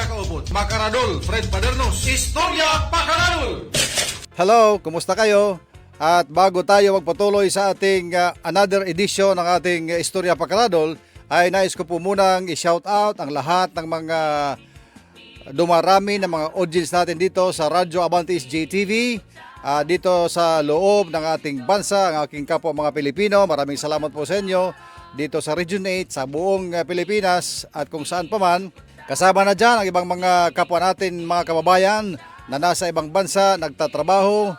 nakaupot. Makaradol, Fred Padernos, Istorya Pakaradol! Hello, kumusta kayo? At bago tayo magpatuloy sa ating another edition ng ating Istorya Pakaradol, ay nais ko po munang i-shout out ang lahat ng mga dumarami ng mga audience natin dito sa Radyo Abantis JTV, dito sa loob ng ating bansa, ang aking kapwa mga Pilipino. Maraming salamat po sa inyo dito sa Region 8, sa buong Pilipinas at kung saan pa man. Kasama na dyan ang ibang mga kapwa natin, mga kababayan na nasa ibang bansa, nagtatrabaho.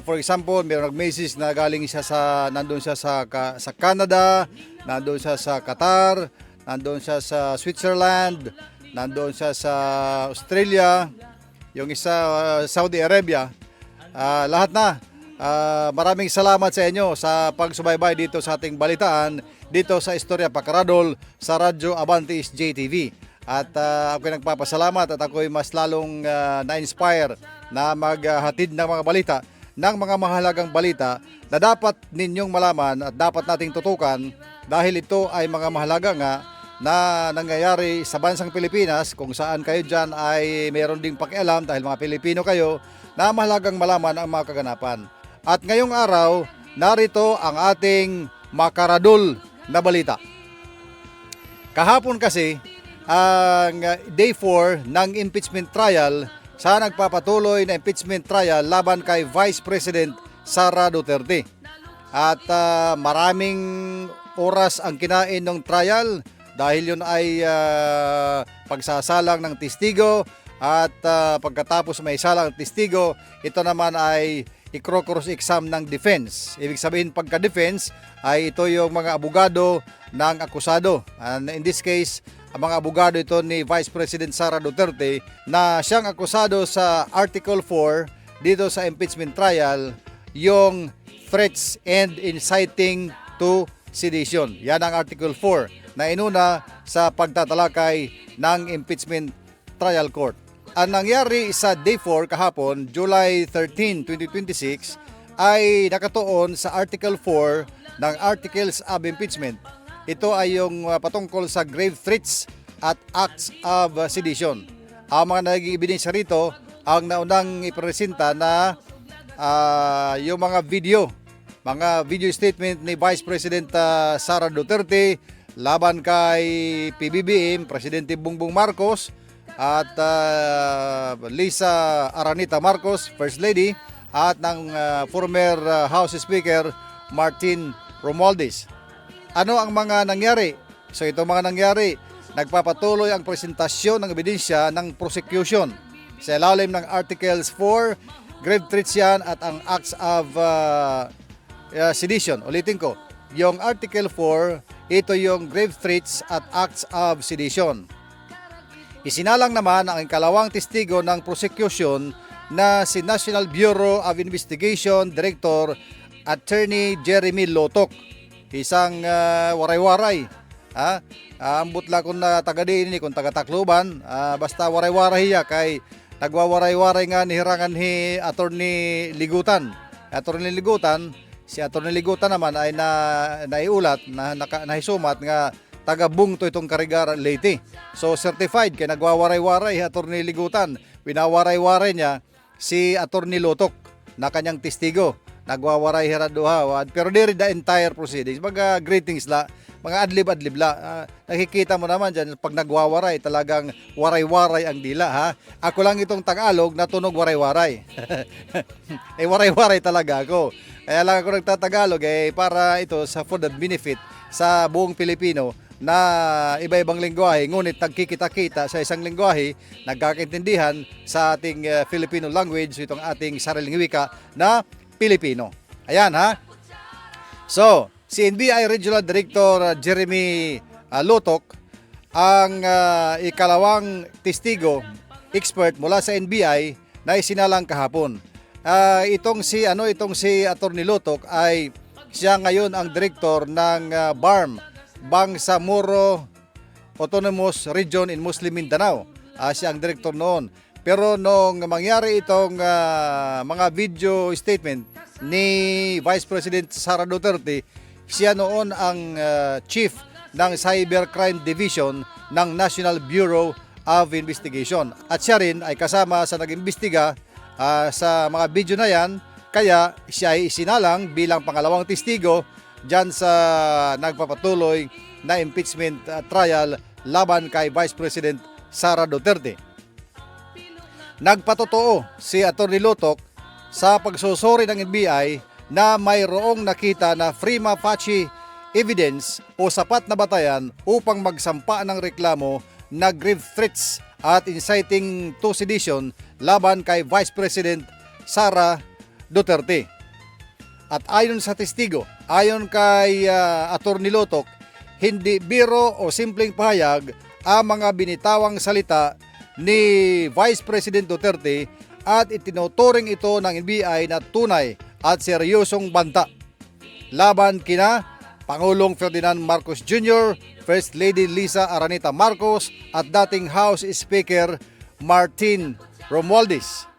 For example, mayroong nag-message na galing siya nandun siya sa Canada, nandun siya sa Qatar, nandun siya sa Switzerland, nandun siya sa Australia, yung isa Saudi Arabia. Lahat na. Maraming salamat sa inyo sa pagsubaybay dito sa ating balitaan dito sa Istorya Pakaradol sa Radyo Abantis JTV. At ako'y nagpapasalamat at ako'y mas lalong na-inspire na maghatid ng mga balita, ng mga mahalagang balita na dapat ninyong malaman at dapat nating tutukan dahil ito ay mga mahalaga nga na nangyayari sa bansang Pilipinas, kung saan kayo dyan ay meron ding pakialam dahil mga Pilipino kayo, na mahalagang malaman ang mga kaganapan. At ngayong araw, narito ang ating makaradol na balita. Kahapon kasi, ang day 4 ng impeachment trial sa nagpapatuloy na impeachment trial laban kay Vice President Sara Duterte. At maraming oras ang kinain ng trial dahil yun ay pagsasalang ng testigo at pagkatapos may salang testigo, ito naman ay i-cross exam ng defense. Ibig sabihin pagka-defense ay ito yung mga abogado ng akusado. And in this case, ang mga abogado ito ni Vice President Sara Duterte na siyang akusado sa Article 4 dito sa impeachment trial, yung threats and inciting to sedition. Yan ang Article 4 na inuna sa pagtatalakay ng impeachment trial court. Ang nangyari sa day 4 kahapon, July 13, 2026, ay nakatuon sa Article 4 ng Articles of Impeachment. Ito ay yung patungkol sa grave threats at acts of sedition. Ang mga naging ebidensya rito, ang naunang ipresenta na yung mga video statement ni Vice President Sara Duterte laban kay PBBM, Presidente Bongbong Marcos, at Lisa Aranita Marcos, First Lady, at ng former House Speaker Martin Romualdez. Ano ang mga nangyari? So ito mga nangyari, nagpapatuloy ang presentasyon ng ebidensya ng prosecution sa ilalim ng Articles 4, grave threats yan, at ang acts of sedition. Ulitin ko, yung Article 4, ito yung grave threats at acts of sedition. Isinalang naman ang ikalawang testigo ng prosecution na si National Bureau of Investigation Director Attorney Jeremy Lotok. Isang waray-waray. Ambot la kung taga din kung taga Tacloban, basta waray-waray ya kay nagwawaray-waray nga ni hirangan ni Attorney Ligutan. Si Attorney Ligutan naman ay naiulat na nahisumat nga taga Bungto itong Carigara Leyte. So certified kay nagwawaray-waray Attorney Ligutan. Winawaray-waray niya si Attorney Lotok na kanyang testigo. Nagwawaray hiraduha, pero diri the entire proceedings. Mga greetings la, mga adlib-adlib la. Nakikita mo naman dyan, pag nagwawaray, talagang waray-waray ang dila, ha? Ako lang itong Tagalog na tunog waray-waray. Waray-waray talaga ako. Kaya lang ako nagtatagalog, para ito sa for the benefit sa buong Pilipino na iba-ibang lengguwahe, ngunit nagkikita-kita sa isang lengguwahe, nagkakaintindihan sa ating Filipino language, itong ating sariling wika na Pilipino. Ayan, ha? So, si NBI Regional Director Jeremy Lotok, ang ikalawang testigo, expert mula sa NBI na isinalang kahapon. Itong si Attorney Lotok ay siya ngayon ang director ng BARM, Bangsamoro Autonomous Region in Muslim Mindanao. Siya ang director noon. Pero nung mangyari itong mga video statement ni Vice President Sara Duterte, siya noon ang chief ng Cybercrime Division ng National Bureau of investigation. At siya rin ay kasama sa nag-imbestiga sa mga video na yan, kaya siya ay isinalang bilang pangalawang testigo dyan sa nagpapatuloy na impeachment trial laban kay Vice President Sara Duterte. Nagpatotoo si Atty. Lutok sa pagsusuri ng NBI na mayroong nakita na prima facie evidence o sapat na batayan upang magsampa ng reklamo na grave threats at inciting to sedition laban kay Vice President Sara Duterte. At ayon sa testigo, ayon kay Atty. Lutok, hindi biro o simpleng pahayag ang mga binitawang salita ni Vice President Duterte at itinuturing ito ng NBI na tunay at seryosong banta laban kina Pangulong Ferdinand Marcos Jr., First Lady Lisa Araneta Marcos at dating House Speaker Martin Romualdez.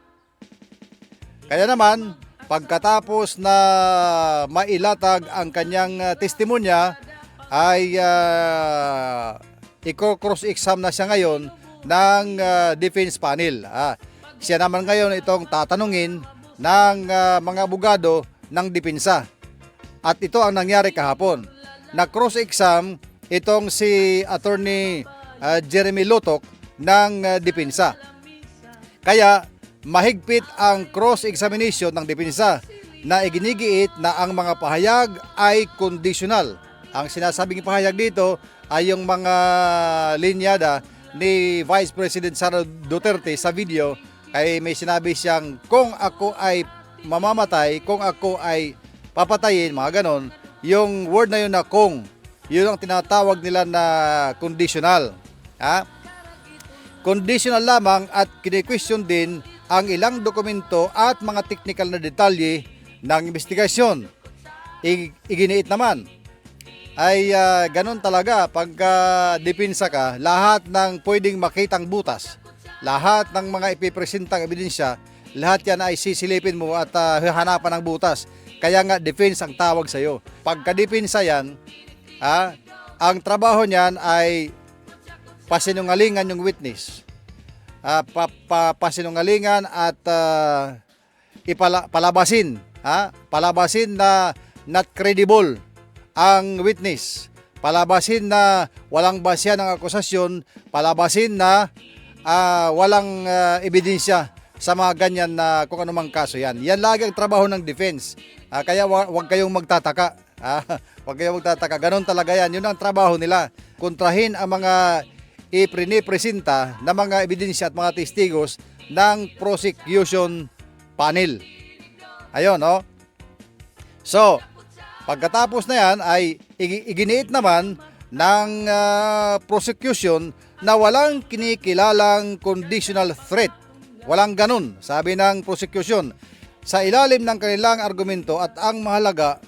Kaya naman, pagkatapos na mailatag ang kanyang testimonya, ay i-cross-exam na siya ngayon ng defense panel. Siya naman ngayon itong tatanungin ng mga abogado ng depensa. At ito ang nangyari kahapon. Na-cross-exam itong si Attorney Jeremy Lutok ng depensa. Kaya mahigpit ang cross-examination ng depensa na iginigiit na ang mga pahayag ay conditional. Ang sinasabing pahayag dito ay yung mga linyada ni Vice President Sara Duterte sa video, kay may sinabi siyang kung ako ay mamamatay, kung ako ay papatayin, mga ganon. Yung word na yun na kung, yun ang tinatawag nila na conditional. Conditional lamang at kine-question din ang ilang dokumento at mga technical na detalye ng investigasyon. Iginiit naman ay ganon talaga pagka depensa ka, lahat ng pwedeng makitang butas, lahat ng mga ipipresentang ebidensya, lahat yan ay sisilipin mo at hahanapan ng butas. Kaya nga defense ang tawag sa iyo. Pagka-depensa yan, ang trabaho niyan ay pasinungalingan yung witness. Pasinungalingan at palabasin. Palabasin na not credible ang witness. Palabasin na walang basya ng akusasyon. Palabasin na walang ebidensya sa mga ganyan na kung anumang kaso yan. Yan lagi ang trabaho ng defense. Kaya wag kayong magtataka. Wag kayong magtataka. Ganon talaga yan. Yun ang trabaho nila. Kontrahin ang mga ipinipresenta na mga ebidensya at mga testigos ng prosecution panel. Ayun, no? So, pagkatapos na yan ay iginiit naman ng prosecution na walang kinikilalang conditional threat. Walang ganun, sabi ng prosecution. Sa ilalim ng kanilang argumento at ang mahalaga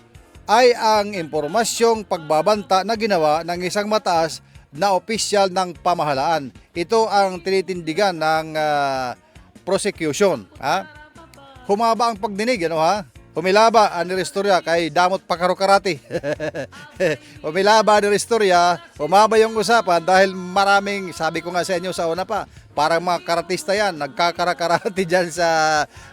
ay ang impormasyong pagbabanta na ginawa ng isang mataas na opisyal ng pamahalaan. Ito ang tinitindigan ng prosecution. Humaba ang pagdinig, Humilaba ang Restorya kay damot pakarukarati. Humilaba ang Restorya, humaba yung usapan dahil maraming, sabi ko nga sa inyo sa una pa, parang mga karatista yan, nagkakarakarati dyan sa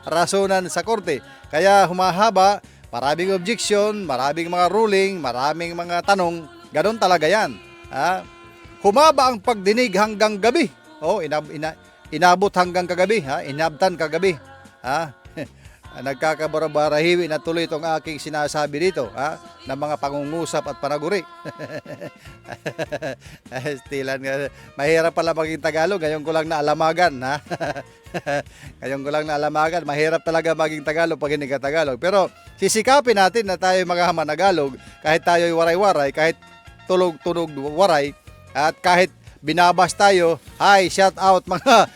rasunan sa korte. Kaya humahaba, maraming objection, maraming mga ruling, maraming mga tanong, ganun talaga yan. Humaba ang pagdinig hanggang gabi. Inabot hanggang kagabi, inabtan kagabi. Nagkakabarabarahiwi na tuloy itong aking sinasabi dito, ng mga pangungusap at panaguri. Stilan nga, mahirap pala maging Tagalog, ngayon ko lang naalamagan, Ngayon ko lang naalamagan, mahirap talaga maging Tagalog pag hindi ka Tagalog. Pero sisikapin natin na tayo mga Managalog, kahit tayo'y waray-waray, kahit tulog-tunog waray, at kahit binabas tayo, hi, shout out mga,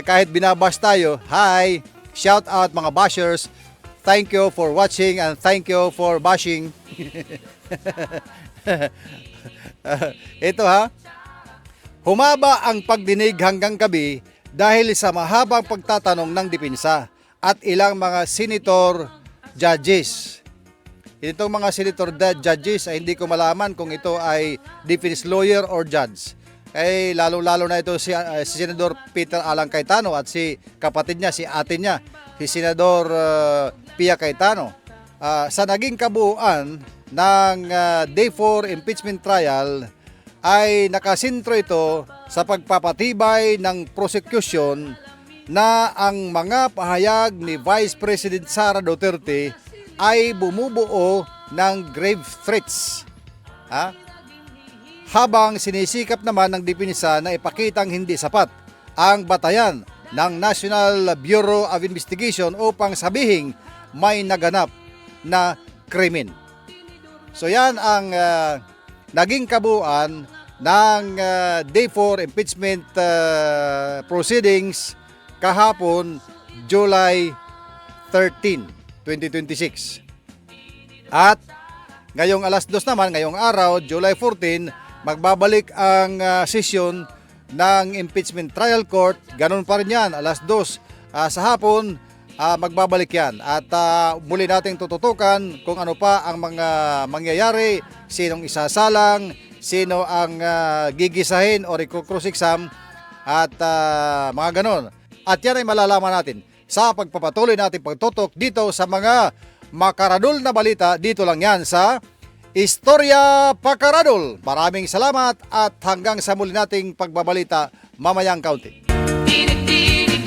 kahit binabas tayo, hi, shout out mga bashers. Thank you for watching and thank you for bashing. Ito humaba ang pagdinig hanggang gabi dahil sa mahabang pagtatanong ng depensa at ilang mga senator judges. Itong mga senator judges ay hindi ko malaman kung ito ay defense lawyer or judge. ay lalo-lalo na ito si Senador Peter Alan Cayetano at si kapatid niya, si ate niya, si Senador Pia Cayetano. Sa naging kabuuan ng Day 4 impeachment trial ay nakasintro ito sa pagpapatibay ng prosecution na ang mga pahayag ni Vice President Sara Duterte ay bumubuo ng grave threats. Habang sinisikap naman ng depensa na ipakitang hindi sapat ang batayan ng National Bureau of Investigation upang sabihing may naganap na krimen. So yan ang naging kabuuan ng Day 4 impeachment proceedings kahapon, July 13, 2026. At ngayong alas 2 naman, ngayong araw, July 14, magbabalik ang sesyon ng impeachment trial court. Ganun pa rin yan, alas 2 sa hapon, magbabalik yan. At muli nating tututukan kung ano pa ang mga mangyayari, sinong isasalang, sino ang gigisahin o i-cross exam at mga ganon. At yan ay malalaman natin sa pagpapatuloy natin pagtutok dito sa mga makaradol na balita. Dito lang yan sa Istorya Pakaradol. Maraming salamat at hanggang sa muli nating pagbabalita mamayang kaunti. Tinig-tinig